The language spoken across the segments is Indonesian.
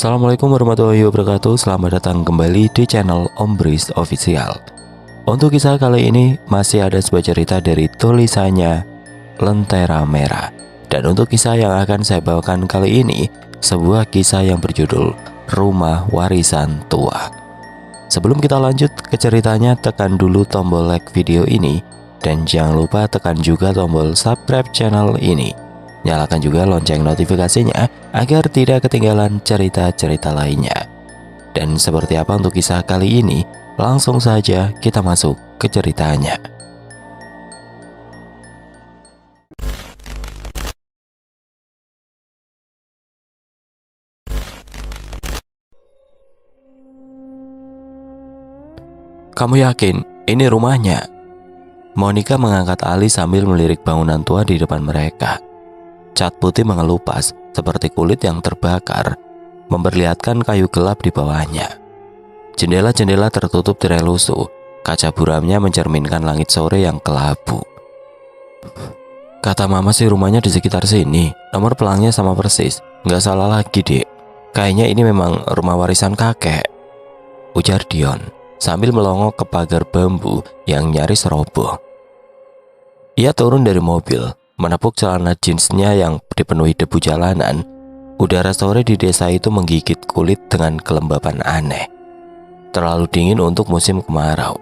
Assalamualaikum warahmatullahi wabarakatuh. Selamat datang kembali di channel Om Bris Official. Untuk kisah kali ini masih ada sebuah cerita dari tulisannya Lentera Merah. Dan untuk kisah yang akan saya bawakan kali ini, sebuah kisah yang berjudul Rumah Warisan Tua. Sebelum kita lanjut ke ceritanya, tekan dulu tombol like video ini dan jangan lupa tekan juga tombol subscribe channel ini. Nyalakan juga lonceng notifikasinya agar tidak ketinggalan cerita-cerita lainnya. Dan seperti apa untuk kisah kali ini? Langsung saja kita masuk ke ceritanya. Kamu yakin ini rumahnya? Monica mengangkat alih sambil melirik bangunan tua di depan mereka. Cat putih mengelupas seperti kulit yang terbakar, memperlihatkan kayu gelap di bawahnya. Jendela-jendela tertutup tirai lusuh, kaca buramnya mencerminkan langit sore yang kelabu. Kata mama sih rumahnya di sekitar sini, nomor pelangnya sama persis. Nggak salah lagi dek, kayaknya ini memang rumah warisan kakek, ujar Dion sambil melongok ke pagar bambu yang nyaris roboh. Ia turun dari mobil, menepuk celana jeansnya yang dipenuhi debu jalanan. Udara sore di desa itu menggigit kulit dengan kelembapan aneh. Terlalu dingin untuk musim kemarau.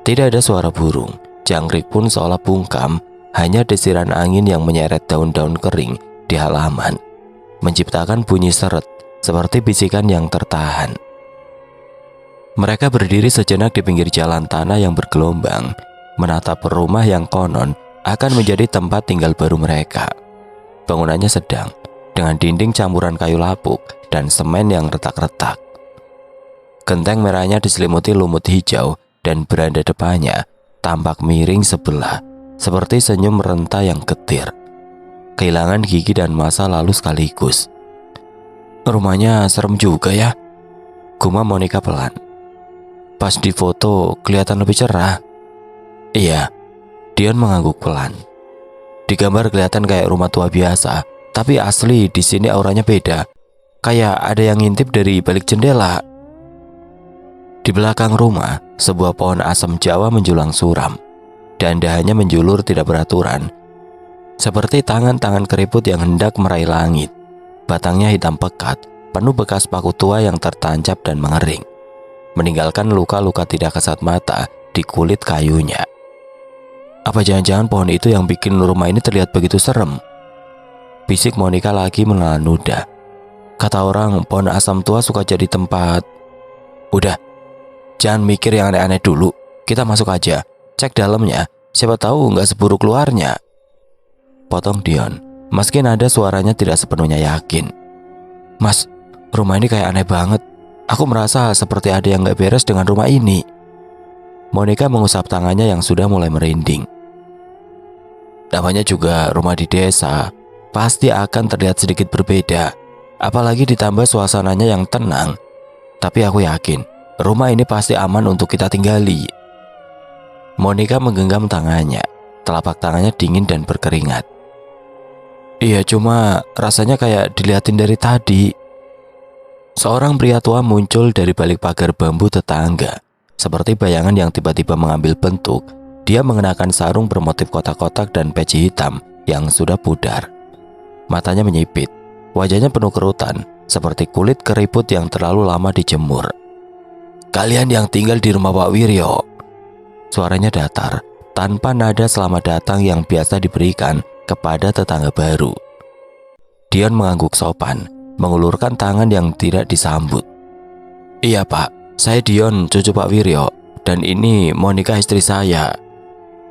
Tidak ada suara burung, jangkrik pun seolah bungkam, hanya desiran angin yang menyeret daun-daun kering di halaman, menciptakan bunyi seret seperti bisikan yang tertahan. Mereka berdiri sejenak di pinggir jalan tanah yang bergelombang, menatap rumah yang konon akan menjadi tempat tinggal baru mereka. Bangunannya sedang, dengan dinding campuran kayu lapuk dan semen yang retak-retak. Genteng merahnya diselimuti lumut hijau dan beranda depannya tampak miring sebelah, seperti senyum renta yang getir. Kehilangan gigi dan masa lalu sekaligus. Rumahnya serem juga ya, gumam Monica pelan. Pas di foto kelihatan lebih cerah. Iya, Dion mengangguk pelan. Di gambar kelihatan kayak rumah tua biasa, tapi asli di sini auranya beda. Kayak ada yang ngintip dari balik jendela. Di belakang rumah, sebuah pohon asam Jawa menjulang suram. Dahan-dahannya menjulur tidak beraturan, seperti tangan-tangan keriput yang hendak meraih langit. Batangnya hitam pekat, penuh bekas paku tua yang tertancap dan mengering, meninggalkan luka-luka tidak kasat mata di kulit kayunya. Apa jangan-jangan pohon itu yang bikin rumah ini terlihat begitu serem? Bisik Monica lagi menelan ludah. Kata orang, pohon asam tua suka jadi tempat. Udah, jangan mikir yang aneh-aneh dulu. Kita masuk aja, cek dalamnya. Siapa tahu nggak seburuk luarnya. Potong Dion, meski nada suaranya tidak sepenuhnya yakin. Mas, rumah ini kayak aneh banget. Aku merasa seperti ada yang nggak beres dengan rumah ini. Monica mengusap tangannya yang sudah mulai merinding. Namanya juga rumah di desa, pasti akan terlihat sedikit berbeda. Apalagi ditambah suasananya yang tenang. Tapi aku yakin, rumah ini pasti aman untuk kita tinggali. Monica menggenggam tangannya, telapak tangannya dingin dan berkeringat. Iya, cuma rasanya kayak dilihatin dari tadi. Seorang pria tua muncul dari balik pagar bambu tetangga. Seperti bayangan yang tiba-tiba mengambil bentuk. Dia mengenakan sarung bermotif kotak-kotak dan peci hitam yang sudah pudar. Matanya menyipit, wajahnya penuh kerutan, seperti kulit keriput yang terlalu lama dijemur. Kalian yang tinggal di rumah Pak Wiryo. Suaranya datar, tanpa nada selamat datang yang biasa diberikan kepada tetangga baru. Dion mengangguk sopan, mengulurkan tangan yang tidak disambut. Iya Pak, saya Dion, cucu Pak Wiryo, dan ini Monica istri saya.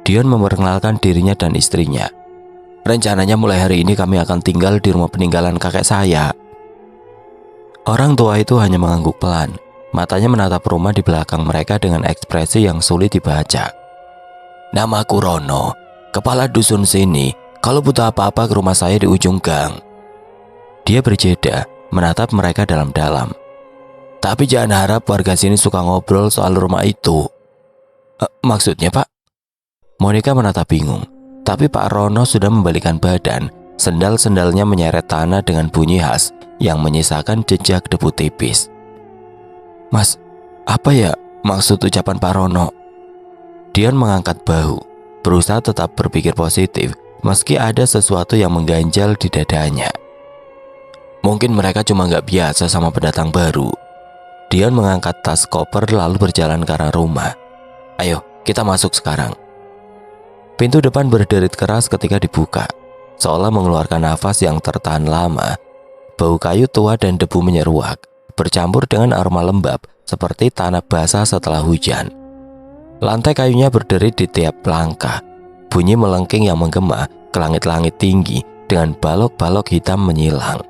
Dion memperkenalkan dirinya dan istrinya. Rencananya mulai hari ini kami akan tinggal di rumah peninggalan kakek saya. Orang tua itu hanya mengangguk pelan, matanya menatap rumah di belakang mereka dengan ekspresi yang sulit dibaca. Namaku Rono, kepala dusun sini. Kalau butuh apa-apa ke rumah saya di ujung gang. Dia berjeda, menatap mereka dalam-dalam. Tapi jangan harap warga sini suka ngobrol soal rumah itu. Maksudnya Pak? Monica menatap bingung, tapi Pak Rono sudah membalikkan badan Sendal-sendalnya menyeret tanah dengan bunyi khas yang menyisakan jejak debu tipis. Mas, apa ya maksud ucapan Pak Rono? Dion mengangkat bahu, berusaha tetap berpikir positif meski ada sesuatu yang mengganjal di dadanya. Mungkin mereka cuma gak biasa sama pendatang baru. Dion mengangkat tas koper lalu berjalan ke arah rumah. Ayo, kita masuk sekarang. Pintu depan berderit keras ketika dibuka, seolah mengeluarkan nafas yang tertahan lama. Bau kayu tua dan debu menyeruak, bercampur dengan aroma lembab seperti tanah basah setelah hujan. Lantai kayunya berderit di tiap langkah, bunyi melengking yang menggema ke langit-langit tinggi dengan balok-balok hitam menyilang.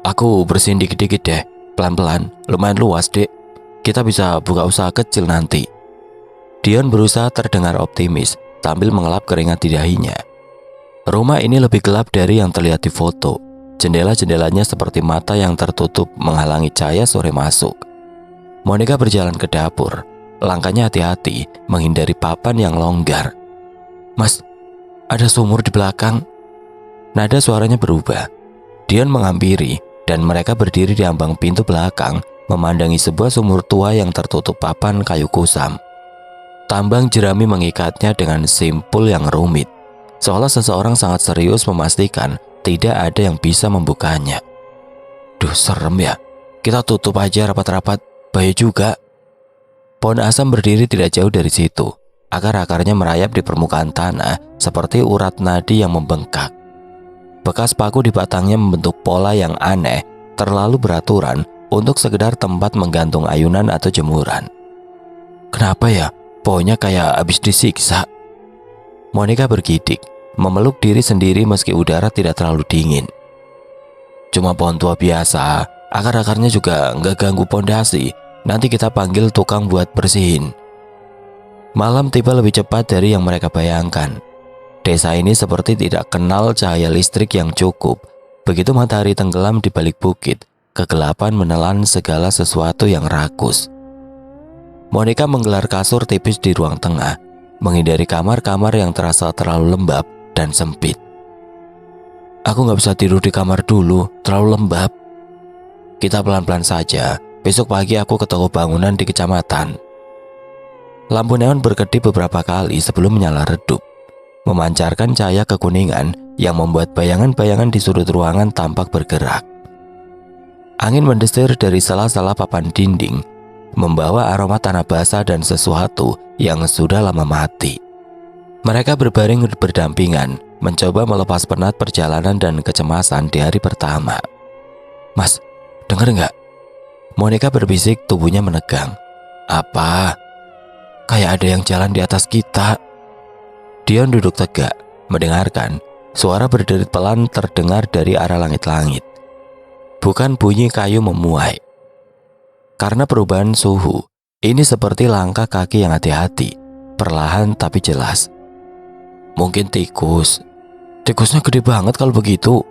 Aku bersihin dikit-dikit deh, pelan-pelan, lumayan luas dek. Kita bisa buka usaha kecil nanti. Dion berusaha terdengar optimis sambil mengelap keringat di dahinya. Rumah ini lebih gelap dari yang terlihat di foto. Jendela-jendelanya seperti mata yang tertutup menghalangi cahaya sore masuk. Monica berjalan ke dapur. Langkahnya hati-hati menghindari papan yang longgar. Mas, ada sumur di belakang. Nada suaranya berubah. Dion menghampiri dan mereka berdiri di ambang pintu belakang memandangi sebuah sumur tua yang tertutup papan kayu kusam. Tambang jerami mengikatnya dengan simpul yang rumit, seolah seseorang sangat serius memastikan tidak ada yang bisa membukanya. Duh, serem ya. Kita tutup aja rapat-rapat, bahaya juga. Pohon asam berdiri tidak jauh dari situ. Akar-akarnya merayap di permukaan tanah seperti urat nadi yang membengkak. Bekas paku di batangnya membentuk pola yang aneh, terlalu beraturan untuk sekedar tempat menggantung ayunan atau jemuran. Kenapa ya? Pohonnya kayak habis disiksa. Monica bergidik, memeluk diri sendiri meski udara tidak terlalu dingin. Cuma pohon tua biasa, akar-akarnya juga nggak ganggu pondasi. Nanti kita panggil tukang buat bersihin. Malam tiba lebih cepat dari yang mereka bayangkan. Desa ini seperti tidak kenal cahaya listrik yang cukup. Begitu matahari tenggelam di balik bukit, kegelapan menelan segala sesuatu yang rakus. Monica menggelar kasur tipis di ruang tengah, menghindari kamar-kamar yang terasa terlalu lembab dan sempit. Aku gak bisa tidur di kamar dulu, terlalu lembab. Kita pelan-pelan saja, besok pagi aku ke toko bangunan di kecamatan. Lampu neon berkedip beberapa kali sebelum menyala redup, memancarkan cahaya kekuningan yang membuat bayangan-bayangan di sudut ruangan tampak bergerak. Angin mendesir dari sela-sela papan dinding, membawa aroma tanah basah dan sesuatu yang sudah lama mati. Mereka berbaring berdampingan, mencoba melepas penat perjalanan dan kecemasan di hari pertama. Mas, denger nggak? Monica berbisik, tubuhnya menegang. Apa? Kayak ada yang jalan di atas kita. Dion duduk tegak, mendengarkan. Suara berderit pelan terdengar dari arah langit-langit. Bukan bunyi kayu memuai. Karena perubahan suhu, ini seperti langkah kaki yang hati-hati, perlahan tapi jelas. Mungkin tikus. Tikusnya gede banget kalau begitu.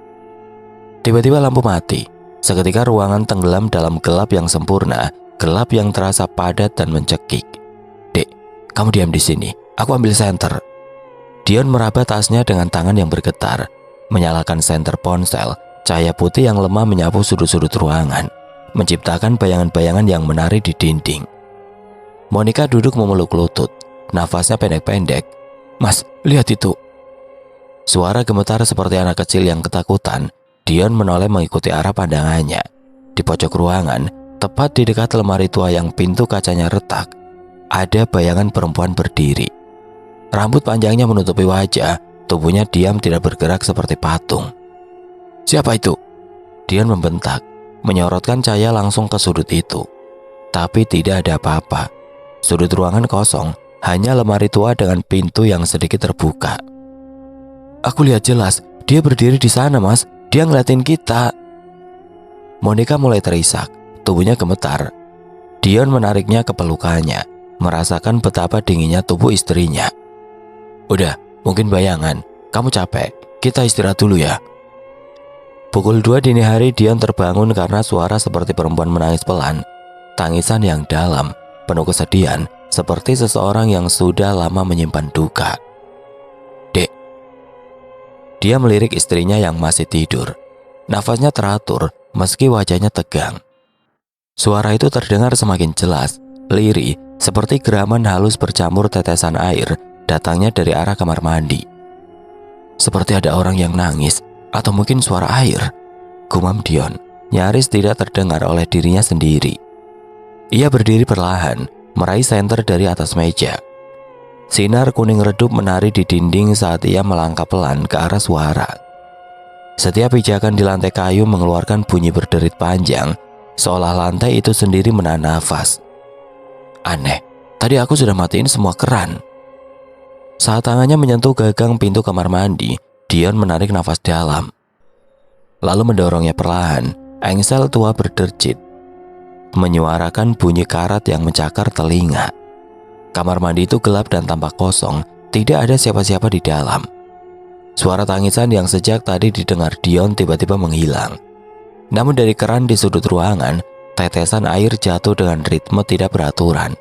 Tiba-tiba lampu mati. Seketika ruangan tenggelam dalam gelap yang sempurna, gelap yang terasa padat dan mencekik. Dek, kamu diam di sini. Aku ambil senter. Dion meraba tasnya dengan tangan yang bergetar, menyalakan senter ponsel. Cahaya putih yang lemah menyapu sudut-sudut ruangan, menciptakan bayangan-bayangan yang menari di dinding. Monica duduk memeluk lutut, nafasnya pendek-pendek. Mas, lihat itu. Suara gemetar seperti anak kecil yang ketakutan. Dion menoleh mengikuti arah pandangannya. Di pojok ruangan, tepat di dekat lemari tua yang pintu kacanya retak, ada bayangan perempuan berdiri. Rambut panjangnya menutupi wajah, tubuhnya diam tidak bergerak seperti patung. Siapa itu? Dion membentak, menyorotkan cahaya langsung ke sudut itu. Tapi tidak ada apa-apa. Sudut ruangan kosong, hanya lemari tua dengan pintu yang sedikit terbuka. Aku lihat jelas, dia berdiri di sana, Mas. Dia ngeliatin kita. Monica mulai terisak, tubuhnya gemetar. Dion menariknya ke pelukannya, merasakan betapa dinginnya tubuh istrinya. Udah, mungkin bayangan. Kamu capek, kita istirahat dulu ya. Pukul 2 dini hari Dion terbangun karena suara seperti perempuan menangis pelan. Tangisan yang dalam, penuh kesedihan, seperti seseorang yang sudah lama menyimpan duka. Dek. Dia melirik istrinya yang masih tidur. Nafasnya teratur meski wajahnya tegang. Suara itu terdengar semakin jelas, lirih, seperti geraman halus bercampur tetesan air datangnya dari arah kamar mandi. Seperti ada orang yang nangis, atau mungkin suara air, gumam Dion, nyaris tidak terdengar oleh dirinya sendiri. Ia berdiri perlahan, meraih senter dari atas meja. Sinar kuning redup menari di dinding saat ia melangkah pelan ke arah suara. Setiap pijakan di lantai kayu mengeluarkan bunyi berderit panjang, seolah lantai itu sendiri menahan nafas. Aneh, tadi aku sudah matiin semua keran. Saat tangannya menyentuh gagang pintu kamar mandi, Dion menarik nafas dalam. Lalu mendorongnya perlahan, engsel tua berderjit, menyuarakan bunyi karat yang mencakar telinga. Kamar mandi itu gelap dan tampak kosong, tidak ada siapa-siapa di dalam. Suara tangisan yang sejak tadi didengar Dion tiba-tiba menghilang. Namun dari keran di sudut ruangan, tetesan air jatuh dengan ritme tidak beraturan.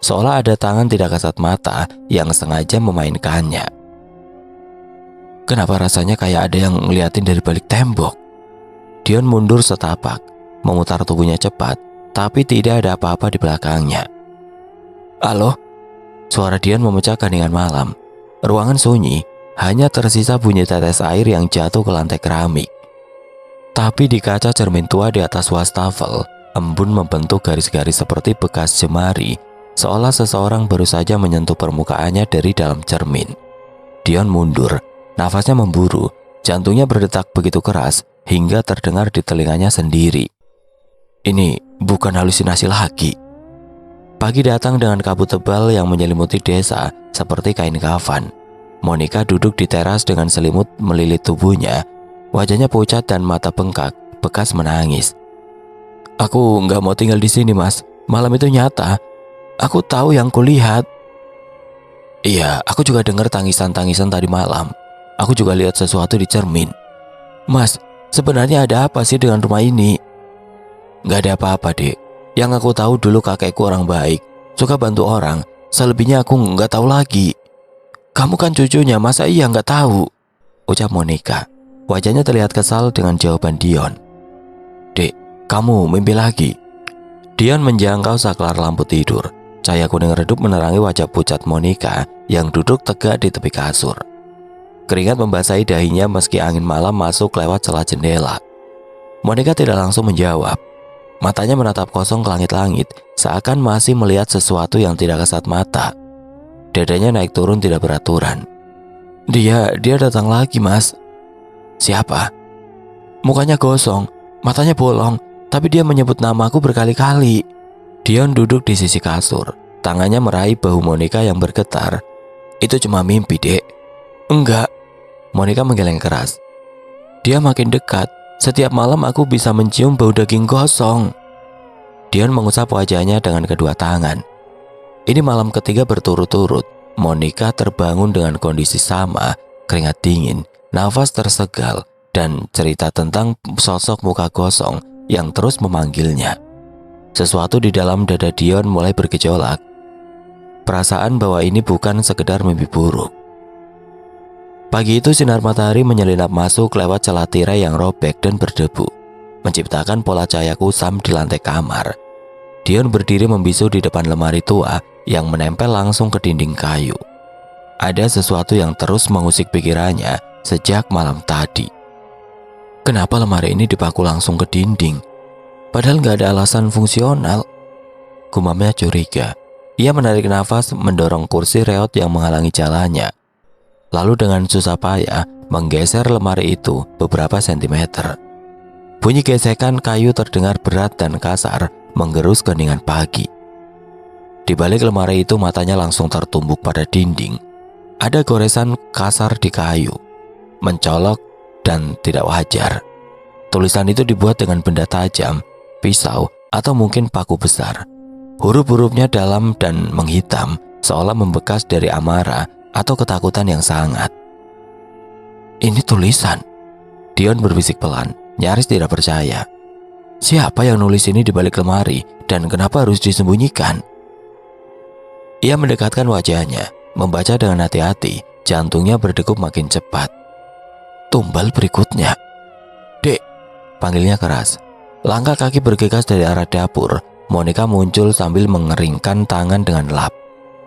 Seolah ada tangan tidak kasat mata yang sengaja memainkannya. Kenapa rasanya kayak ada yang ngeliatin dari balik tembok? Dion mundur setapak, memutar tubuhnya cepat, tapi tidak ada apa-apa di belakangnya. Halo? Suara Dion memecah keheningan malam. Ruangan sunyi, hanya tersisa bunyi tetes air yang jatuh ke lantai keramik. Tapi di kaca cermin tua di atas wastafel, embun membentuk garis-garis seperti bekas jemari, seolah seseorang baru saja menyentuh permukaannya dari dalam cermin. Dion mundur, nafasnya memburu, jantungnya berdetak begitu keras hingga terdengar di telinganya sendiri. Ini bukan halusinasi lagi. Pagi datang dengan kabut tebal yang menyelimuti desa seperti kain kafan. Monica duduk di teras dengan selimut melilit tubuhnya. Wajahnya pucat dan mata bengkak, bekas menangis. Aku nggak mau tinggal di sini, Mas. Malam itu nyata. Aku tahu yang kulihat. Iya, aku juga dengar tangisan-tangisan tadi malam. Aku juga lihat sesuatu di cermin. Mas, sebenarnya ada apa sih dengan rumah ini? Nggak ada apa-apa, Dek. Yang aku tahu dulu kakekku orang baik, suka bantu orang. Selebihnya aku nggak tahu lagi. Kamu kan cucunya, masa iya nggak tahu? Ucap Monica. Wajahnya terlihat kesal dengan jawaban Dion. Dek, kamu mimpi lagi? Dion menjangkau saklar lampu tidur. Cahaya kuning redup menerangi wajah pucat Monica yang duduk tegak di tepi kasur. Keringat membasahi dahinya meski angin malam masuk lewat celah jendela. Monica tidak langsung menjawab. Matanya menatap kosong ke langit-langit, seakan masih melihat sesuatu yang tidak kasat mata. Dadanya naik turun tidak beraturan. Dia datang lagi, Mas. Siapa? Mukanya gosong, matanya bolong, tapi dia menyebut namaku berkali-kali. Dion duduk di sisi kasur, tangannya meraih bahu Monica yang bergetar. Itu cuma mimpi, Dek. Enggak. Monica menggeleng keras. Dia makin dekat. Setiap malam aku bisa mencium bau daging gosong. Dion mengusap wajahnya dengan kedua tangan. Ini malam ketiga berturut-turut. Monica terbangun dengan kondisi sama, keringat dingin, nafas tersegal, dan cerita tentang sosok muka gosong yang terus memanggilnya. Sesuatu di dalam dada Dion mulai bergejolak. Perasaan bahwa ini bukan sekedar mimpi buruk. Pagi itu sinar matahari menyelinap masuk lewat celah tirai yang robek dan berdebu, menciptakan pola cahaya kusam di lantai kamar. Dion berdiri membisu di depan lemari tua yang menempel langsung ke dinding kayu. Ada sesuatu yang terus mengusik pikirannya sejak malam tadi. Kenapa lemari ini dipaku langsung ke dinding? Padahal gak ada alasan fungsional. Gumamnya curiga. Ia menarik nafas mendorong kursi reot yang menghalangi jalannya. Lalu dengan susah payah menggeser lemari itu beberapa sentimeter. Bunyi gesekan kayu terdengar berat dan kasar menggerus keningan pagi. Di balik lemari itu matanya langsung tertumbuk pada dinding. Ada goresan kasar di kayu, mencolok dan tidak wajar. Tulisan itu dibuat dengan benda tajam, pisau, atau mungkin paku besar. Huruf-hurufnya dalam dan menghitam, seolah membekas dari amarah atau ketakutan yang sangat. Ini tulisan. Dion berbisik pelan, nyaris tidak percaya. Siapa yang nulis ini di balik lemari dan kenapa harus disembunyikan? Ia mendekatkan wajahnya, membaca dengan hati-hati, jantungnya berdegup makin cepat. tumbal berikutnya. "Dek," panggilnya keras. Langkah kaki bergegas dari arah dapur. Monica muncul sambil mengeringkan tangan dengan lap.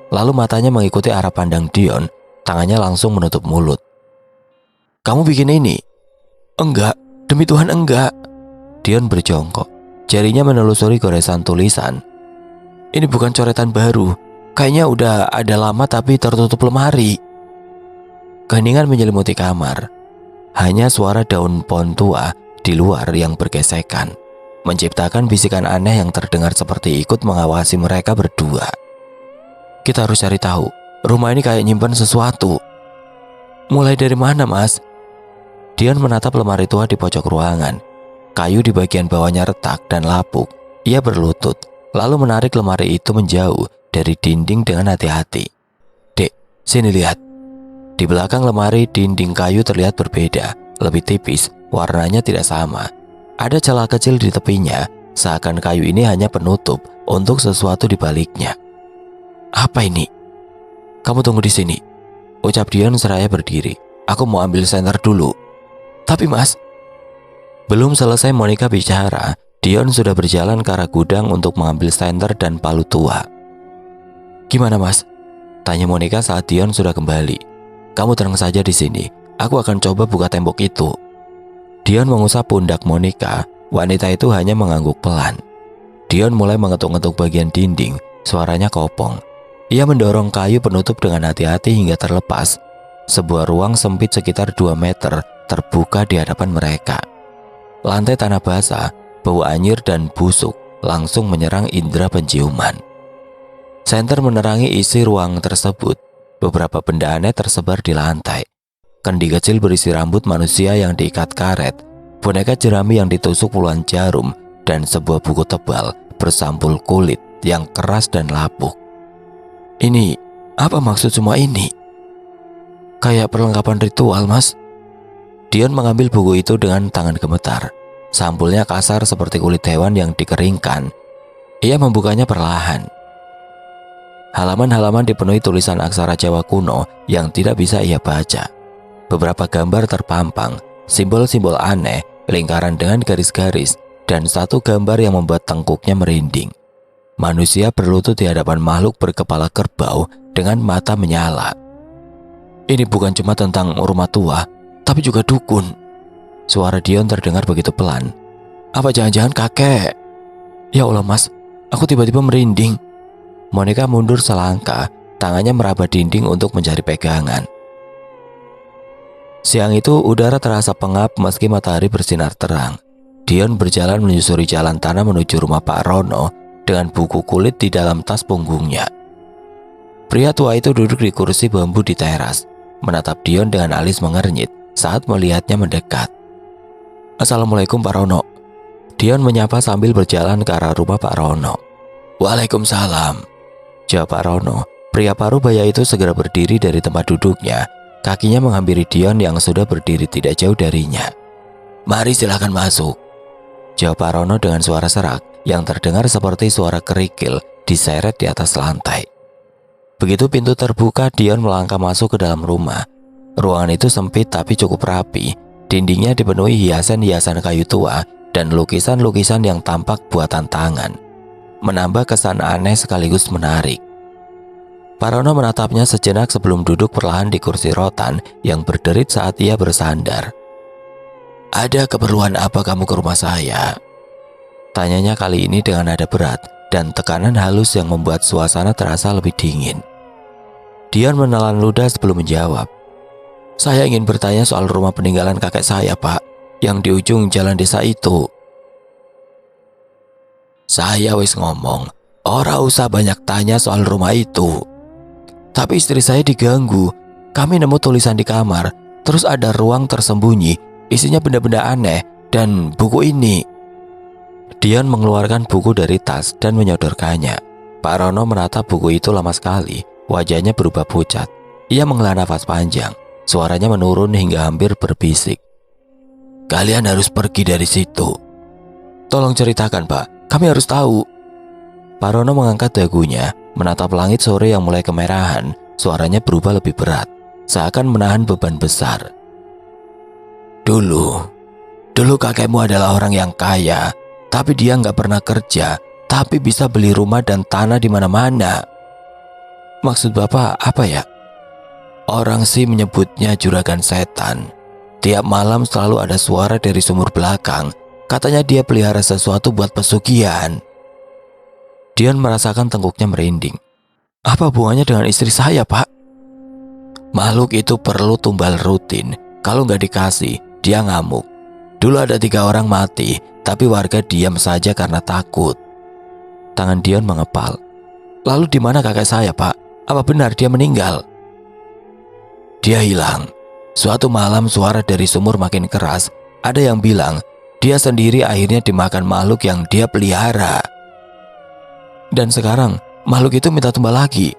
Lalu matanya mengikuti arah pandang Dion. Tangannya langsung menutup mulut. "Kamu bikin ini?" "Enggak, demi Tuhan enggak." Dion berjongkok. Jarinya menelusuri goresan tulisan. "Ini bukan coretan baru. Kayaknya udah ada lama tapi tertutup lemari." Keheningan menyelimuti kamar. Hanya suara daun pohon tua di luar yang bergesekan, menciptakan bisikan aneh yang terdengar seperti ikut mengawasi mereka berdua. "Kita harus cari tahu. Rumah ini kayak nyimpan sesuatu." "Mulai dari mana, Mas?" Dion menatap lemari tua di pojok ruangan. Kayu di bagian bawahnya retak dan lapuk. Ia berlutut, lalu menarik lemari itu menjauh dari dinding dengan hati-hati. "Dek, sini lihat." Di belakang lemari, dinding kayu terlihat berbeda, lebih tipis, warnanya tidak sama. Ada celah kecil di tepinya, seakan kayu ini hanya penutup untuk sesuatu di baliknya. "Apa ini?" "Kamu tunggu di sini," ucap Dion seraya berdiri. "Aku mau ambil senter dulu." "Tapi Mas..." Belum selesai Monica bicara, Dion sudah berjalan ke arah gudang untuk mengambil senter dan palu tua. "Gimana, Mas?" tanya Monica saat Dion sudah kembali. "Kamu tenang saja di sini. Aku akan coba buka tembok itu." Dion mengusap pundak Monica. Wanita itu hanya mengangguk pelan. Dion mulai mengetuk-ngetuk bagian dinding. Suaranya kopong. Ia mendorong kayu penutup dengan hati-hati hingga terlepas. Sebuah ruang sempit sekitar 2 meter terbuka di hadapan mereka. Lantai tanah basah, bau anyir dan busuk langsung menyerang indera penciuman. Senter menerangi isi ruang tersebut. Beberapa benda aneh tersebar di lantai. Kendi kecil berisi rambut manusia yang diikat karet, boneka jerami yang ditusuk puluhan jarum, dan sebuah buku tebal bersampul kulit yang keras dan lapuk. "Ini, apa maksud semua ini?" "Kayak perlengkapan ritual, Mas." Dion mengambil buku itu dengan tangan gemetar. Sampulnya kasar seperti kulit hewan yang dikeringkan. Ia membukanya perlahan. Halaman-halaman dipenuhi tulisan aksara Jawa kuno yang tidak bisa ia baca. Beberapa gambar terpampang, simbol-simbol aneh, lingkaran dengan garis-garis, dan satu gambar yang membuat tengkuknya merinding. Manusia berlutut di hadapan makhluk berkepala kerbau dengan mata menyala. "Ini bukan cuma tentang rumah tua, tapi juga dukun." Suara Dion terdengar begitu pelan. "Apa jangan-jangan kakek?" "Ya Allah, Mas, aku tiba-tiba merinding." Monica mundur selangkah, tangannya meraba dinding untuk mencari pegangan. Siang itu udara terasa pengap meski matahari bersinar terang. Dion berjalan menyusuri jalan tanah menuju rumah Pak Rono dengan buku kulit di dalam tas punggungnya. Pria tua itu duduk di kursi bambu di teras, menatap Dion dengan alis mengernyit saat melihatnya mendekat. "Assalamualaikum Pak Rono." Dion menyapa sambil berjalan ke arah rumah Pak Rono. "Waalaikumsalam," jawab Pak Rono. Pria parubaya itu segera berdiri dari tempat duduknya. Kakinya menghampiri Dion yang sudah berdiri tidak jauh darinya. "Mari silakan masuk," jawab Pak Rono dengan suara serak yang terdengar seperti suara kerikil diseret di atas lantai. Begitu pintu terbuka, Dion melangkah masuk ke dalam rumah. Ruangan itu sempit tapi cukup rapi. Dindingnya dipenuhi hiasan-hiasan kayu tua dan lukisan-lukisan yang tampak buatan tangan, menambah kesan aneh sekaligus menarik. Pak Rono menatapnya sejenak sebelum duduk perlahan di kursi rotan yang berderit saat ia bersandar. "Ada keperluan apa kamu ke rumah saya?" tanyanya kali ini dengan nada berat dan tekanan halus yang membuat suasana terasa lebih dingin. Dion menelan ludah sebelum menjawab. "Saya ingin bertanya soal rumah peninggalan kakek saya, Pak, yang di ujung jalan desa itu." "Saya wis ngomong, ora usah banyak tanya soal rumah itu." "Tapi istri saya diganggu. Kami nemu tulisan di kamar, terus ada ruang tersembunyi, isinya benda-benda aneh, dan buku ini." Dion mengeluarkan buku dari tas dan menyodorkannya. Pak Rono menatap buku itu lama sekali, wajahnya berubah pucat. Ia menghela nafas panjang, suaranya menurun hingga hampir berbisik. "Kalian harus pergi dari situ." "Tolong ceritakan, Pak, kami harus tahu." Pak Rono mengangkat dagunya, menatap langit sore yang mulai kemerahan. Suaranya berubah lebih berat, seakan menahan beban besar. Dulu kakekmu adalah orang yang kaya, tapi dia nggak pernah kerja, tapi bisa beli rumah dan tanah di mana-mana. Maksud Bapak apa ya? Orang sih menyebutnya juragan setan. Tiap malam selalu ada suara dari sumur belakang. Katanya dia pelihara sesuatu buat pesugihan. Dion merasakan tengkuknya merinding. Apa hubungannya dengan istri saya, Pak? Makhluk itu perlu tumbal rutin. Kalau nggak dikasih, dia ngamuk. Dulu ada 3 orang mati, tapi warga diam saja karena takut. Tangan Dion mengepal. Lalu di mana kakek saya, Pak? Apa benar dia meninggal? Dia hilang. Suatu malam suara dari sumur makin keras. Ada yang bilang dia sendiri akhirnya dimakan makhluk yang dia pelihara. Dan sekarang makhluk itu minta tumbal lagi.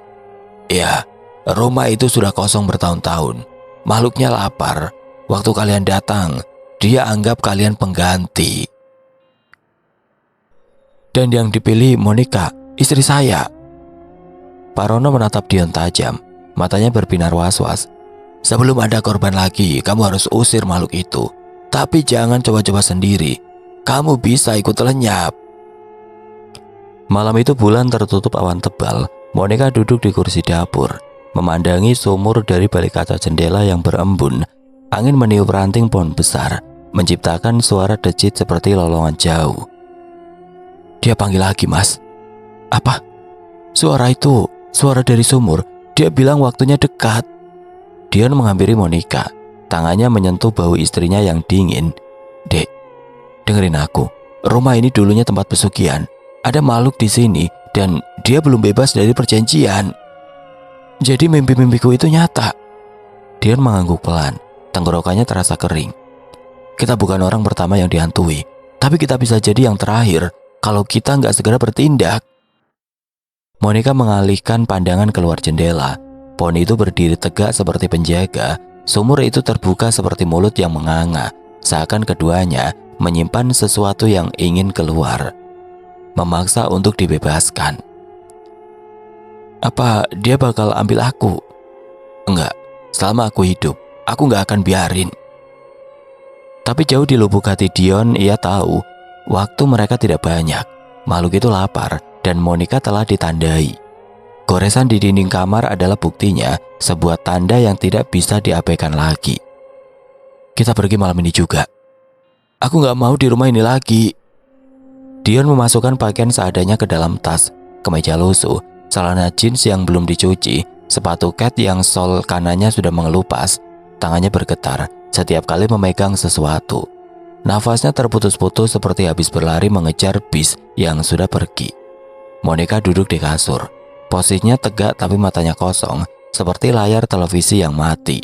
Ya, rumah itu sudah kosong bertahun-tahun. Makhluknya lapar. Waktu kalian datang, dia anggap kalian pengganti. Dan yang dipilih Monica, istri saya. Parono menatap Dion tajam. Matanya berbinar was-was. Sebelum ada korban lagi, kamu harus usir makhluk itu. Tapi jangan coba-coba sendiri. Kamu bisa ikut lenyap. Malam itu bulan tertutup awan tebal. Monica duduk di kursi dapur, memandangi sumur dari balik kaca jendela yang berembun. Angin meniup ranting pohon besar, menciptakan suara decit seperti lolongan jauh. Dia panggil lagi, Mas. Apa? Suara itu, suara dari sumur. Dia bilang waktunya dekat. Dion menghampiri Monica. Tangannya menyentuh bahu istrinya yang dingin. Dek, dengerin aku. Rumah ini dulunya tempat pesugihan. Ada makhluk di sini dan dia belum bebas dari perjanjian. Jadi mimpi-mimpiku itu nyata. Dion mengangguk pelan. Tenggorokannya terasa kering. Kita bukan orang pertama yang dihantui, tapi kita bisa jadi yang terakhir kalau kita nggak segera bertindak. Monica mengalihkan pandangan keluar jendela. Pohon itu berdiri tegak seperti penjaga. Sumur itu terbuka seperti mulut yang menganga. Seakan keduanya menyimpan sesuatu yang ingin keluar, memaksa untuk dibebaskan. Apa dia bakal ambil aku? Enggak, selama aku hidup, aku nggak akan biarin. Tapi jauh di lubuk hati Dion, ia tahu waktu mereka tidak banyak. Makhluk itu lapar dan Monica telah ditandai. Goresan di dinding kamar adalah buktinya, sebuah tanda yang tidak bisa diabaikan lagi. Kita pergi malam ini juga. Aku nggak mau di rumah ini lagi. Dion memasukkan pakaian seadanya ke dalam tas, kemeja lusuh, celana jeans yang belum dicuci, sepatu cat yang sol kanannya sudah mengelupas. Tangannya bergetar setiap kali memegang sesuatu. Nafasnya terputus-putus seperti habis berlari mengejar bis yang sudah pergi. Monica duduk di kasur. Posisinya tegak tapi matanya kosong, seperti layar televisi yang mati.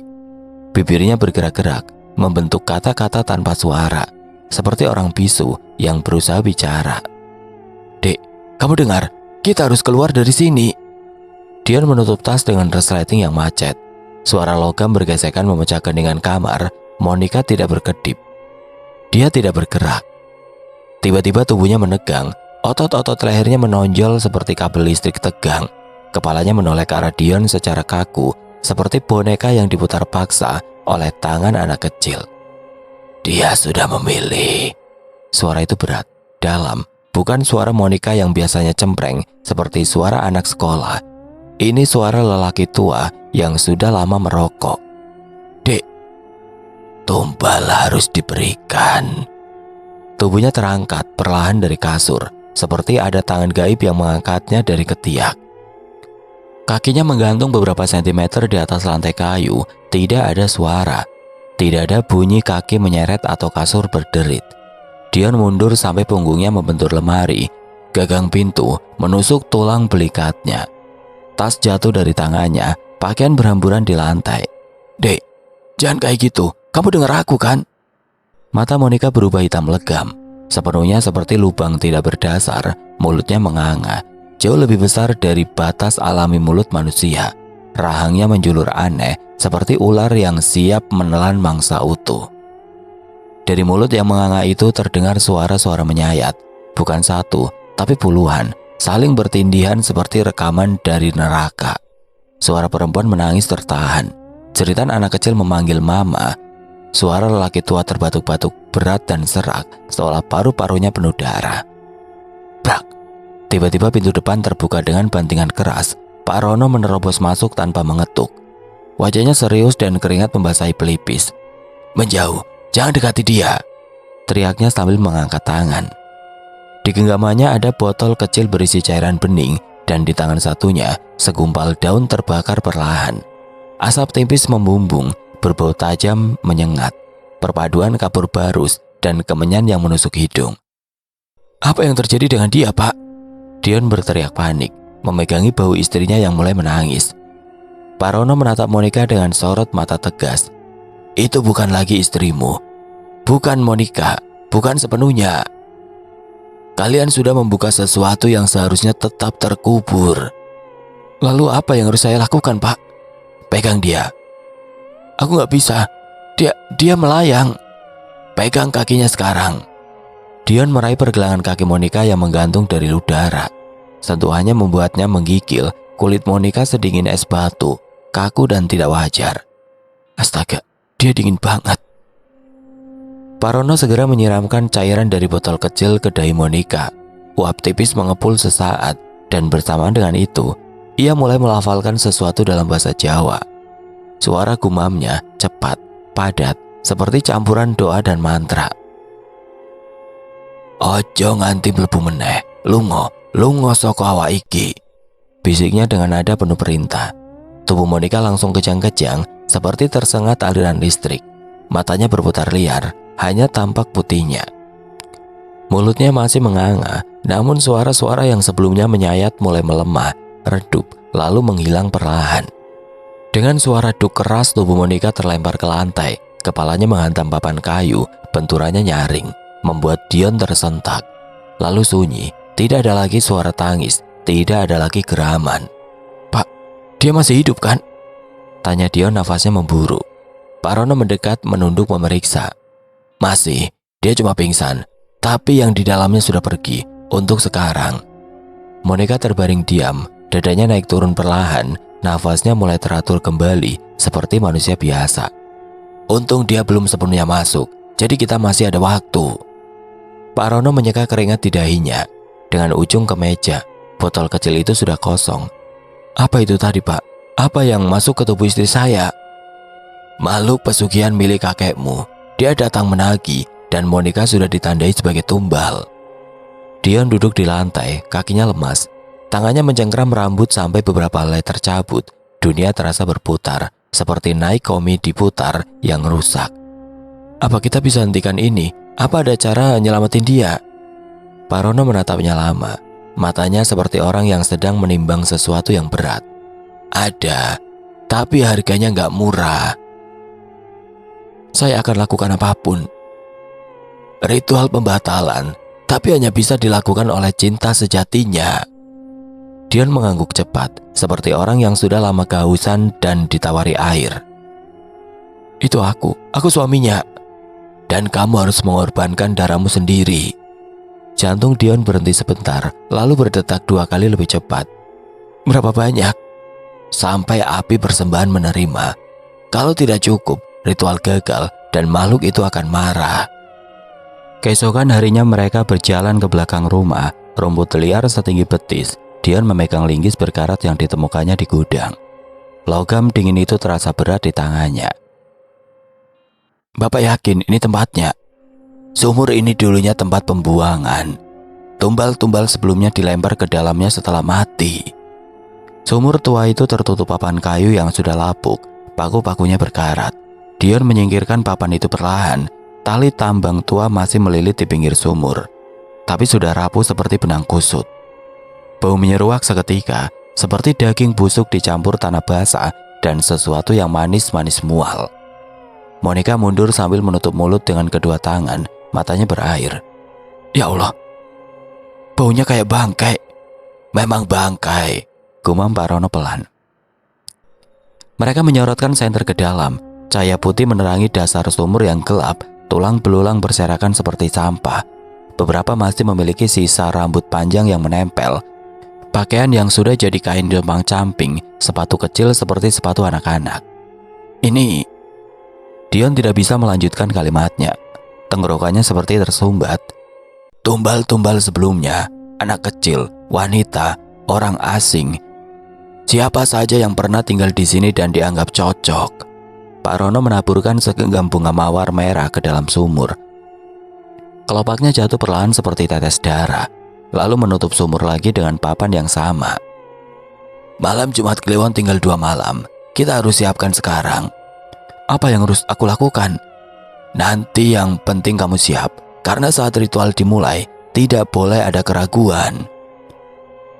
Bibirnya bergerak-gerak, membentuk kata-kata tanpa suara, seperti orang bisu yang berusaha bicara. Dek, kamu dengar? Kita harus keluar dari sini. Dion menutup tas dengan resleting yang macet. Suara logam bergesekan memecah keningan kamar. Monica tidak berkedip. Dia tidak bergerak. Tiba-tiba tubuhnya menegang. Otot-otot lehernya menonjol seperti kabel listrik tegang. Kepalanya menoleh ke arah Dion secara kaku, seperti boneka yang diputar paksa oleh tangan anak kecil. Dia sudah memilih. Suara itu berat, dalam, bukan suara Monica yang biasanya cempreng seperti suara anak sekolah. Ini suara lelaki tua yang sudah lama merokok. Dek, tumbal harus diberikan. Tubuhnya terangkat perlahan dari kasur, seperti ada tangan gaib yang mengangkatnya dari ketiak. Kakinya menggantung beberapa sentimeter di atas lantai kayu. Tidak ada suara. Tidak ada bunyi kaki menyeret atau kasur berderit. Dion mundur sampai punggungnya membentur lemari. Gagang pintu menusuk tulang belikatnya. Tas jatuh dari tangannya. Pakaian berhamburan di lantai. Dek, jangan kayak gitu. Kamu dengar aku kan? Mata Monica berubah hitam legam. Sepenuhnya seperti lubang tidak berdasar. Mulutnya menganga, jauh lebih besar dari batas alami mulut manusia. Rahangnya menjulur aneh, seperti ular yang siap menelan mangsa utuh. Dari mulut yang menganga itu terdengar suara-suara menyayat. Bukan satu, tapi puluhan, saling bertindihan seperti rekaman dari neraka. Suara perempuan menangis tertahan. Jeritan anak kecil memanggil mama. suara lelaki tua terbatuk-batuk berat dan serak seolah paru-parunya penuh darah. Brak! Tiba-tiba pintu depan terbuka dengan bantingan keras. Pak Rono menerobos masuk tanpa mengetuk. Wajahnya serius dan keringat membasahi pelipis. "Menjauh, jangan dekati dia!" teriaknya sambil mengangkat tangan. Di genggamannya ada botol kecil berisi cairan bening dan di tangan satunya segumpal daun terbakar perlahan. Asap tipis membumbung, berbau tajam menyengat, perpaduan kapur barus dan kemenyan yang menusuk hidung. "Apa yang terjadi dengan dia, Pak?" Dion berteriak panik, memegangi bahu istrinya yang mulai menangis. Pak Rono menatap Monica dengan sorot mata tegas. "Itu bukan lagi istrimu. Bukan Monica, bukan sepenuhnya. Kalian sudah membuka sesuatu yang seharusnya tetap terkubur." "Lalu apa yang harus saya lakukan, Pak?" "Pegang dia." "Aku gak bisa. Dia melayang." "Pegang kakinya sekarang." Dion meraih pergelangan kaki Monica yang menggantung dari udara. Sentuhannya membuatnya menggigil. Kulit Monica sedingin es batu, kaku dan tidak wajar. Astaga, dia dingin banget. Pak Rono segera menyiramkan cairan dari botol kecil ke dahi Monica. Uap tipis mengepul sesaat dan bersamaan dengan itu, ia mulai melafalkan sesuatu dalam bahasa Jawa. Suara gumamnya cepat, padat, seperti campuran doa dan mantra. "Ojo nganti mlebu meneh, lungo saka awak iki," bisiknya dengan nada penuh perintah. Tubuh Monica langsung kejang-kejang seperti tersengat aliran listrik. Matanya berputar liar, hanya tampak putihnya. Mulutnya masih menganga, namun suara-suara yang sebelumnya menyayat mulai melemah, redup, lalu menghilang perlahan. Dengan suara duk keras, tubuh Monica terlempar ke lantai. Kepalanya menghantam papan kayu, benturannya nyaring, membuat Dion tersentak. Lalu sunyi, tidak ada lagi suara tangis, tidak ada lagi geraman. "Pak, dia masih hidup kan?" tanya Dion, nafasnya memburu. Pak Rono mendekat, menunduk memeriksa. "Masih, dia cuma pingsan, tapi yang di dalamnya sudah pergi, untuk sekarang." Monica terbaring diam, dadanya naik turun perlahan, nafasnya mulai teratur kembali seperti manusia biasa. "Untung dia belum sepenuhnya masuk, jadi kita masih ada waktu." Pak Rono menyeka keringat di dahinya. Dengan ujung ke meja, botol kecil itu sudah kosong. "Apa itu tadi, Pak? Apa yang masuk ke tubuh istri saya?" "Makhluk pesugihan milik kakekmu. Dia datang menagih dan Monica sudah ditandai sebagai tumbal." Dion duduk di lantai, kakinya lemas. Tangannya mencengkram rambut sampai beberapa helai tercabut. Dunia terasa berputar, seperti naik komi diputar yang rusak. "Apa kita bisa hentikan ini? Apa ada cara nyelamatin dia?" Pak Rono menatapnya lama. Matanya seperti orang yang sedang menimbang sesuatu yang berat. "Ada, tapi harganya nggak murah. Saya akan lakukan apapun. Ritual pembatalan, tapi hanya bisa dilakukan oleh cinta sejatinya." Dion mengangguk cepat, seperti orang yang sudah lama kehausan dan ditawari air. "Itu aku suaminya. Dan kamu harus mengorbankan darahmu sendiri." Jantung Dion berhenti sebentar, lalu berdetak 2 kali lebih cepat. "Berapa banyak?" "Sampai api persembahan menerima. Kalau tidak cukup, ritual gagal dan makhluk itu akan marah." Keesokan harinya mereka berjalan ke belakang rumah, rumput liar setinggi betis. Dion memegang linggis berkarat yang ditemukannya di gudang. Logam dingin itu terasa berat di tangannya. "Bapak yakin ini tempatnya?" "Sumur ini dulunya tempat pembuangan. Tumbal-tumbal sebelumnya dilempar ke dalamnya setelah mati." Sumur tua itu tertutup papan kayu yang sudah lapuk, paku-pakunya berkarat. Dion menyingkirkan papan itu perlahan. Tali tambang tua masih melilit di pinggir sumur, tapi sudah rapuh seperti benang kusut. Bau menyeruak seketika, seperti daging busuk dicampur tanah basah dan sesuatu yang manis-manis mual. Monica mundur sambil menutup mulut dengan kedua tangan, matanya berair. "Ya Allah, baunya kayak bangkai." "Memang bangkai," gumam Pak Rono pelan. Mereka menyorotkan senter ke dalam. Cahaya putih menerangi dasar sumur yang gelap. Tulang belulang berserakan seperti sampah. Beberapa masih memiliki sisa rambut panjang yang menempel. Pakaian yang sudah jadi kain domang camping, sepatu kecil seperti sepatu anak-anak. "Ini..." Dion tidak bisa melanjutkan kalimatnya. Tenggorokannya seperti tersumbat. Tumbal-tumbal sebelumnya, anak kecil, wanita, orang asing, siapa saja yang pernah tinggal di sini dan dianggap cocok. Pak Rono menaburkan segenggam bunga mawar merah ke dalam sumur. Kelopaknya jatuh perlahan seperti tetes darah, lalu menutup sumur lagi dengan papan yang sama. Malam Jumat Kliwon tinggal 2 malam. Kita harus siapkan sekarang. Apa yang harus aku lakukan? Nanti yang penting kamu siap, karena saat ritual dimulai, tidak boleh ada keraguan.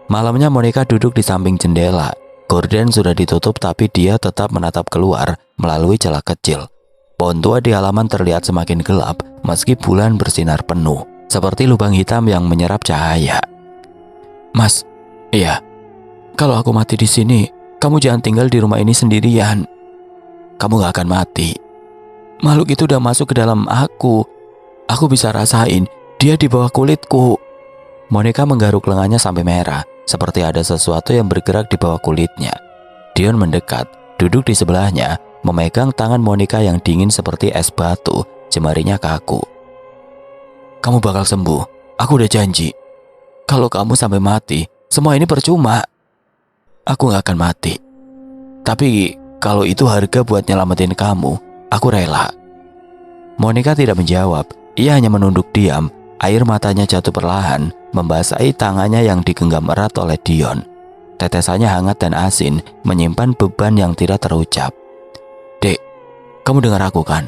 Malamnya Monica duduk di samping jendela. Gorden sudah ditutup tapi dia tetap menatap keluar melalui celah kecil. Pohon tua di halaman terlihat semakin gelap meski bulan bersinar penuh, seperti lubang hitam yang menyerap cahaya. Mas, iya, kalau aku mati di sini, kamu jangan tinggal di rumah ini sendirian. Kamu gak akan mati. Makhluk itu udah masuk ke dalam aku. Aku bisa rasain dia di bawah kulitku. Monica menggaruk lengannya sampai merah, seperti ada sesuatu yang bergerak di bawah kulitnya. Dion mendekat, duduk di sebelahnya, memegang tangan Monica yang dingin seperti es batu, jemarinya kaku. Kamu bakal sembuh, aku udah janji. Kalau kamu sampai mati, semua ini percuma. Aku gak akan mati. Tapi kalau itu harga buat nyelamatin kamu, aku rela. Monica tidak menjawab, ia hanya menunduk diam. Air matanya jatuh perlahan, membasahi tangannya yang digenggam erat oleh Dion. Tetesannya hangat dan asin, menyimpan beban yang tidak terucap. Dek, kamu dengar aku kan?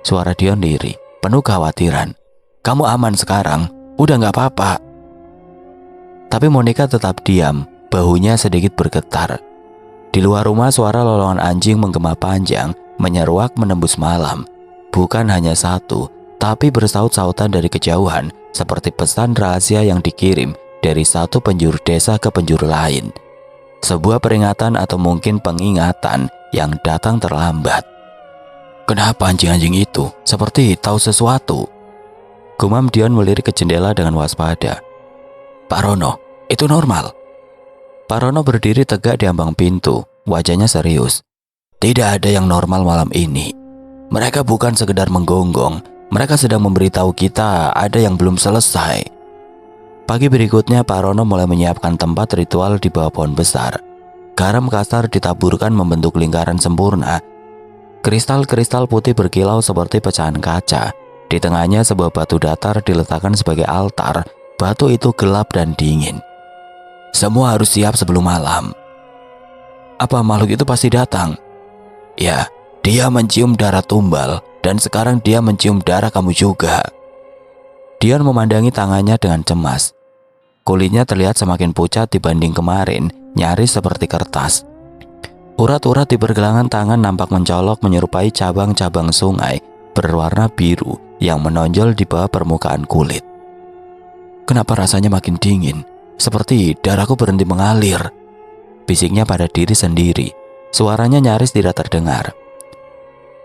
Suara Dion lirih, penuh kekhawatiran. Kamu aman sekarang, udah gak apa-apa. Tapi Monica tetap diam, bahunya sedikit bergetar. Di luar rumah suara lolongan anjing menggema panjang, menyeruak menembus malam. Bukan hanya satu, tapi bersaut-sautan dari kejauhan, seperti pesan rahasia yang dikirim dari satu penjuru desa ke penjuru lain. Sebuah peringatan atau mungkin pengingatan yang datang terlambat. Kenapa anjing-anjing itu seperti tahu sesuatu? Gumam Dion melirik ke jendela dengan waspada. Pak Rono, itu normal. Pak Rono berdiri tegak di ambang pintu, wajahnya serius. Tidak ada yang normal malam ini. Mereka bukan sekedar menggonggong. Mereka sedang memberitahu kita ada yang belum selesai. Pagi berikutnya Pak Rono mulai menyiapkan tempat ritual di bawah pohon besar. Garam kasar ditaburkan membentuk lingkaran sempurna. Kristal-kristal putih berkilau seperti pecahan kaca. Di tengahnya sebuah batu datar diletakkan sebagai altar. Batu itu gelap dan dingin. Semua harus siap sebelum malam. Apa makhluk itu pasti datang? Ya, dia mencium darah tumbal. Dan sekarang dia mencium darah kamu juga. Dion memandangi tangannya dengan cemas. Kulitnya terlihat semakin pucat dibanding kemarin, nyaris seperti kertas. Urat-urat di pergelangan tangan nampak mencolok menyerupai cabang-cabang sungai berwarna biru yang menonjol di bawah permukaan kulit. Kenapa rasanya makin dingin? Seperti darahku berhenti mengalir. Bisiknya pada diri sendiri. Suaranya nyaris tidak terdengar.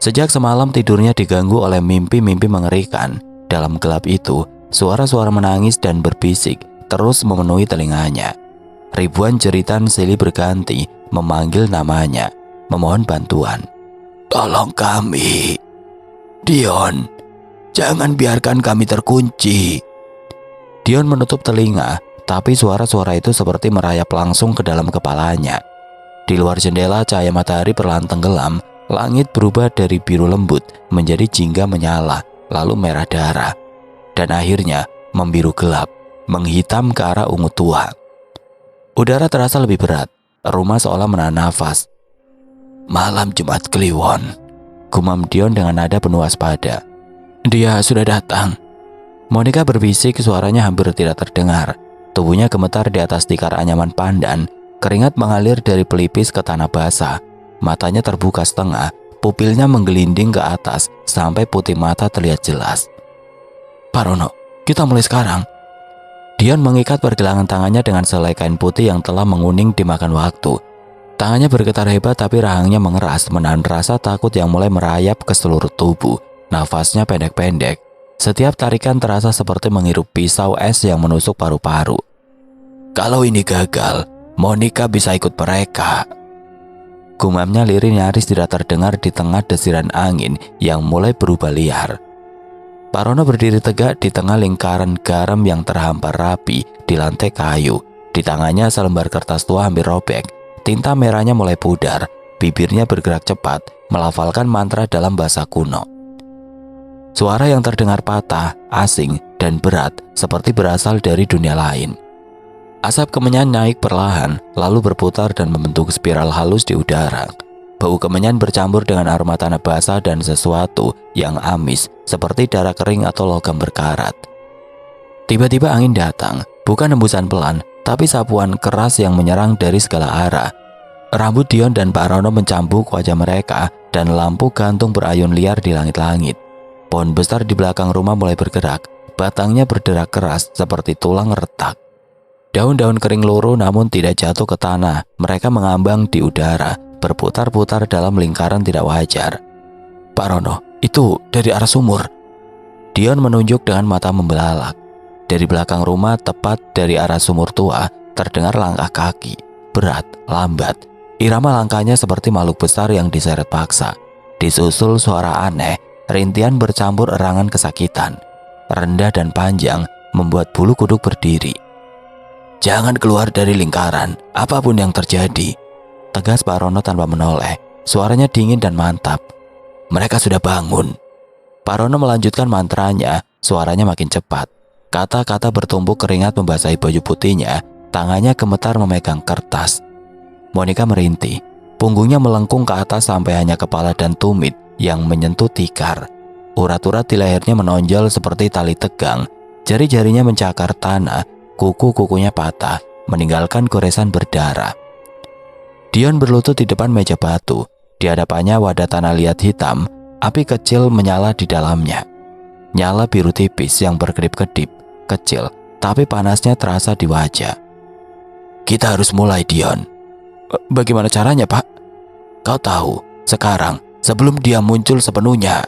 Sejak semalam tidurnya diganggu oleh mimpi-mimpi mengerikan. Dalam gelap itu, suara-suara menangis dan berbisik terus memenuhi telinganya. Ribuan jeritan silih berganti memanggil namanya, memohon bantuan. Tolong kami, Dion, jangan biarkan kami terkunci. Dion menutup telinga, tapi suara-suara itu seperti merayap langsung ke dalam kepalanya. Di luar jendela cahaya matahari perlahan tenggelam. Langit berubah dari biru lembut menjadi jingga menyala, lalu merah darah, dan akhirnya membiru gelap, menghitam ke arah ungu tua. Udara terasa lebih berat, rumah seolah menahan nafas. Malam Jumat Kliwon, gumam Dion dengan nada penuh waspada. Dia sudah datang. Monica berbisik, suaranya hampir tidak terdengar. Tubuhnya gemetar di atas tikar anyaman pandan, keringat mengalir dari pelipis ke tanah basah. Matanya terbuka setengah, pupilnya menggelinding ke atas sampai putih mata terlihat jelas. Pak Rono, kita mulai sekarang. Dion mengikat pergelangan tangannya dengan selai kain putih yang telah menguning dimakan waktu. Tangannya bergetar hebat tapi rahangnya mengeras, menahan rasa takut yang mulai merayap ke seluruh tubuh. Nafasnya pendek-pendek. Setiap tarikan terasa seperti menghirup pisau es yang menusuk paru-paru. Kalau ini gagal, Monica bisa ikut mereka. Gumamnya lirih nyaris tidak terdengar di tengah desiran angin yang mulai berubah liar. Parono berdiri tegak di tengah lingkaran garam yang terhampar rapi di lantai kayu. Di tangannya selembar kertas tua hampir robek. Tinta merahnya mulai pudar. Bibirnya bergerak cepat, melafalkan mantra dalam bahasa kuno. Suara yang terdengar patah, asing, dan berat seperti berasal dari dunia lain. Asap kemenyan naik perlahan, lalu berputar dan membentuk spiral halus di udara. Bau kemenyan bercampur dengan aroma tanah basah dan sesuatu yang amis, seperti darah kering atau logam berkarat. Tiba-tiba angin datang, bukan hembusan pelan, tapi sapuan keras yang menyerang dari segala arah. Rambut Dion dan Pak Rono mencambuk wajah mereka, dan lampu gantung berayun liar di langit-langit. Pohon besar di belakang rumah mulai bergerak, batangnya berderak keras seperti tulang retak. Daun-daun kering luruh namun tidak jatuh ke tanah. Mereka mengambang di udara, berputar-putar dalam lingkaran tidak wajar. Pak Rono, itu dari arah sumur. Dion menunjuk dengan mata membelalak. Dari belakang rumah, tepat dari arah sumur tua, terdengar langkah kaki. Berat, lambat. Irama langkahnya seperti makhluk besar yang diseret paksa. Disusul suara aneh, rintihan bercampur erangan kesakitan. Rendah dan panjang, membuat bulu kuduk berdiri. Jangan keluar dari lingkaran, apapun yang terjadi. Tegas Pak Rono tanpa menoleh. Suaranya dingin dan mantap. Mereka sudah bangun. Pak Rono melanjutkan mantranya, suaranya makin cepat. Kata-kata bertumpuk keringat membasahi baju putihnya, tangannya gemetar memegang kertas. Monica merintih, punggungnya melengkung ke atas sampai hanya kepala dan tumit yang menyentuh tikar. Urat-urat di lehernya menonjol seperti tali tegang, jari-jarinya mencakar tanah. Kuku-kukunya patah, meninggalkan goresan berdarah. Dion berlutut di depan meja batu. Di hadapannya wadah tanah liat hitam, api kecil menyala di dalamnya. Nyala biru tipis yang berkedip-kedip, kecil, tapi panasnya terasa di wajah. Kita harus mulai, Dion. Bagaimana caranya, Pak? Kau tahu, sekarang, sebelum dia muncul sepenuhnya.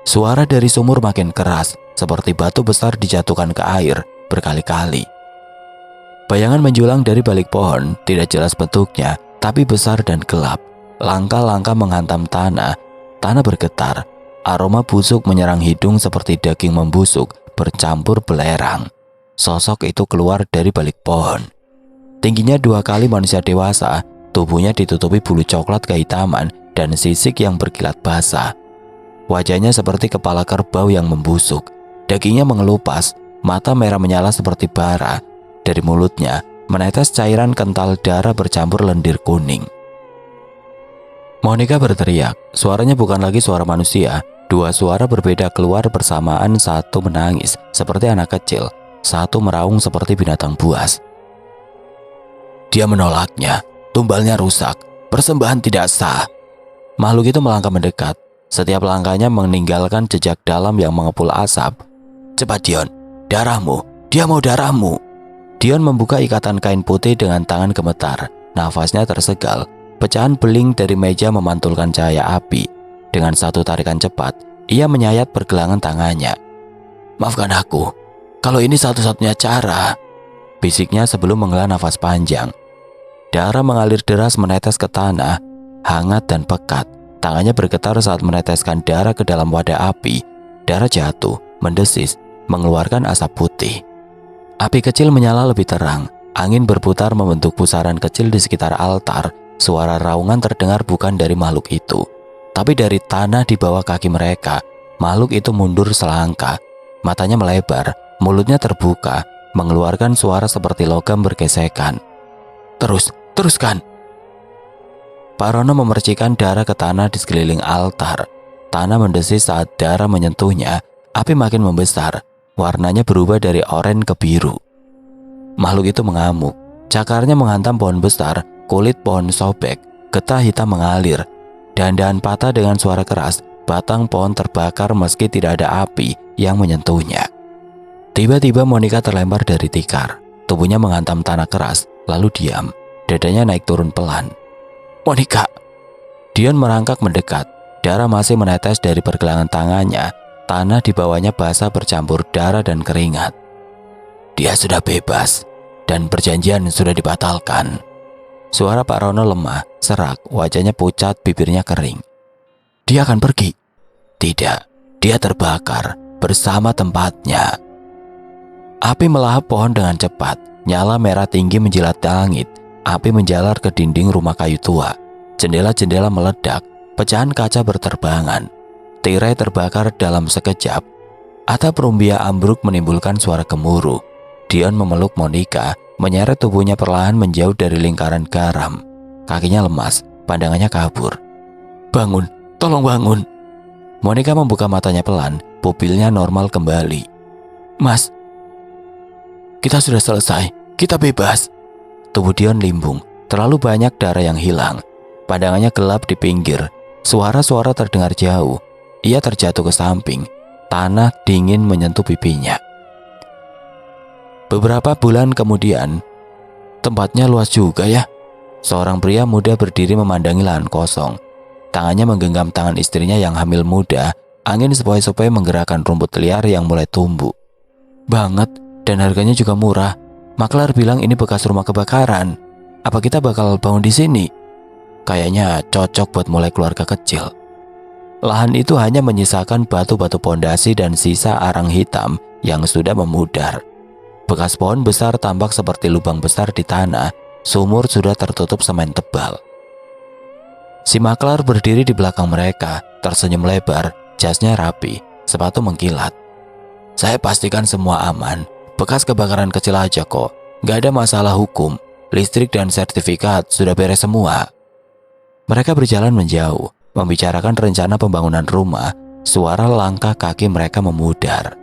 Suara dari sumur makin keras, seperti batu besar dijatuhkan ke air berkali-kali. Bayangan menjulang dari balik pohon, tidak jelas bentuknya, tapi besar dan gelap. Langkah-langkah menghantam tanah, tanah bergetar. Aroma busuk menyerang hidung seperti daging membusuk, bercampur belerang. Sosok itu keluar dari balik pohon. Tingginya 2 kali manusia dewasa, tubuhnya ditutupi bulu coklat kehitaman dan sisik yang berkilat basah. Wajahnya seperti kepala kerbau yang membusuk, dagingnya mengelupas. Mata merah menyala seperti bara. Dari mulutnya menetes cairan kental darah bercampur lendir kuning. Monica berteriak. Suaranya bukan lagi suara manusia. 2 suara berbeda keluar bersamaan, satu menangis seperti anak kecil, satu meraung seperti binatang buas. Dia menolaknya. Tumbalnya rusak. Persembahan tidak sah. Makhluk itu melangkah mendekat. Setiap langkahnya meninggalkan jejak dalam yang mengepul asap. Cepat, Dion. Darahmu, dia mau darahmu. Dion membuka ikatan kain putih dengan tangan gemetar. Nafasnya tersegal. Pecahan beling dari meja memantulkan cahaya api. Dengan satu tarikan cepat, ia menyayat pergelangan tangannya. Maafkan aku, kalau ini satu-satunya cara, bisiknya sebelum menghela nafas panjang. Darah mengalir deras menetes ke tanah, hangat dan pekat. Tangannya bergetar saat meneteskan darah ke dalam wadah api. Darah jatuh, mendesis, mengeluarkan asap putih. Api kecil menyala lebih terang. Angin berputar membentuk pusaran kecil di sekitar altar. Suara raungan terdengar bukan dari makhluk itu, tapi dari tanah di bawah kaki mereka. Makhluk itu mundur selangkah. Matanya melebar, mulutnya terbuka, mengeluarkan suara seperti logam bergesekan. Teruskan. Pak Rono memercikan darah ke tanah di sekeliling altar. Tanah mendesis saat darah menyentuhnya. Api makin membesar. Warnanya berubah dari oranye ke biru. Makhluk itu mengamuk. Cakarnya menghantam pohon besar, kulit pohon sobek, getah hitam mengalir. Dahan-dahan patah dengan suara keras, batang pohon terbakar meski tidak ada api yang menyentuhnya. Tiba-tiba Monica terlempar dari tikar. Tubuhnya menghantam tanah keras, lalu diam. Dadanya naik turun pelan. Monica! Dion merangkak mendekat. Darah masih menetes dari pergelangan tangannya. Tanah di bawahnya basah bercampur darah dan keringat. Dia sudah bebas dan perjanjian sudah dibatalkan. Suara Pak Rono lemah, serak, wajahnya pucat, bibirnya kering. Dia akan pergi? Tidak, dia terbakar bersama tempatnya. Api melahap pohon dengan cepat, nyala merah tinggi menjilat langit. Api menjalar ke dinding rumah kayu tua. Jendela-jendela meledak, pecahan kaca berterbangan. Tirai terbakar dalam sekejap. Atap rumbia ambruk menimbulkan suara gemuruh. Dion memeluk Monica, menyeret tubuhnya perlahan menjauh dari lingkaran garam. Kakinya lemas, pandangannya kabur. Bangun, tolong bangun. Monica membuka matanya pelan, pupilnya normal kembali. Mas, kita sudah selesai, kita bebas. Tubuh Dion limbung, terlalu banyak darah yang hilang. Pandangannya gelap di pinggir, suara-suara terdengar jauh. Ia terjatuh ke samping, tanah dingin menyentuh pipinya. Beberapa bulan kemudian, tempatnya luas juga ya. Seorang pria muda berdiri memandangi lahan kosong. Tangannya menggenggam tangan istrinya yang hamil muda. Angin sepoi-sepoi menggerakkan rumput liar yang mulai tumbuh. Banget, dan harganya juga murah. Maklar bilang ini bekas rumah kebakaran. Apa kita bakal bangun di sini? Kayaknya cocok buat mulai keluarga kecil. Lahan itu hanya menyisakan batu-batu pondasi dan sisa arang hitam yang sudah memudar. Bekas pohon besar tampak seperti lubang besar di tanah. Sumur sudah tertutup semen tebal. Si maklar berdiri di belakang mereka, tersenyum lebar, jasnya rapi, sepatu mengkilat. Saya pastikan semua aman. Bekas kebakaran kecil aja kok. Gak ada masalah hukum. Listrik dan sertifikat sudah beres semua. Mereka berjalan menjauh, membicarakan rencana pembangunan rumah. Suara langkah kaki mereka memudar.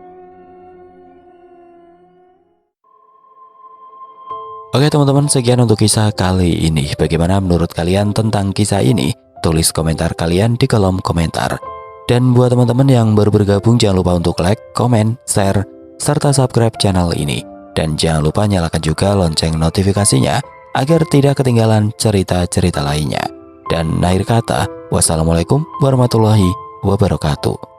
Oke teman-teman, sekian untuk kisah kali ini. Bagaimana menurut kalian tentang kisah ini? Tulis komentar kalian di kolom komentar. Dan buat teman-teman yang baru bergabung, jangan lupa untuk like, komen, share, serta subscribe channel ini. Dan jangan lupa nyalakan juga lonceng notifikasinya agar tidak ketinggalan cerita-cerita lainnya. Dan akhir kata, wassalamualaikum warahmatullahi wabarakatuh.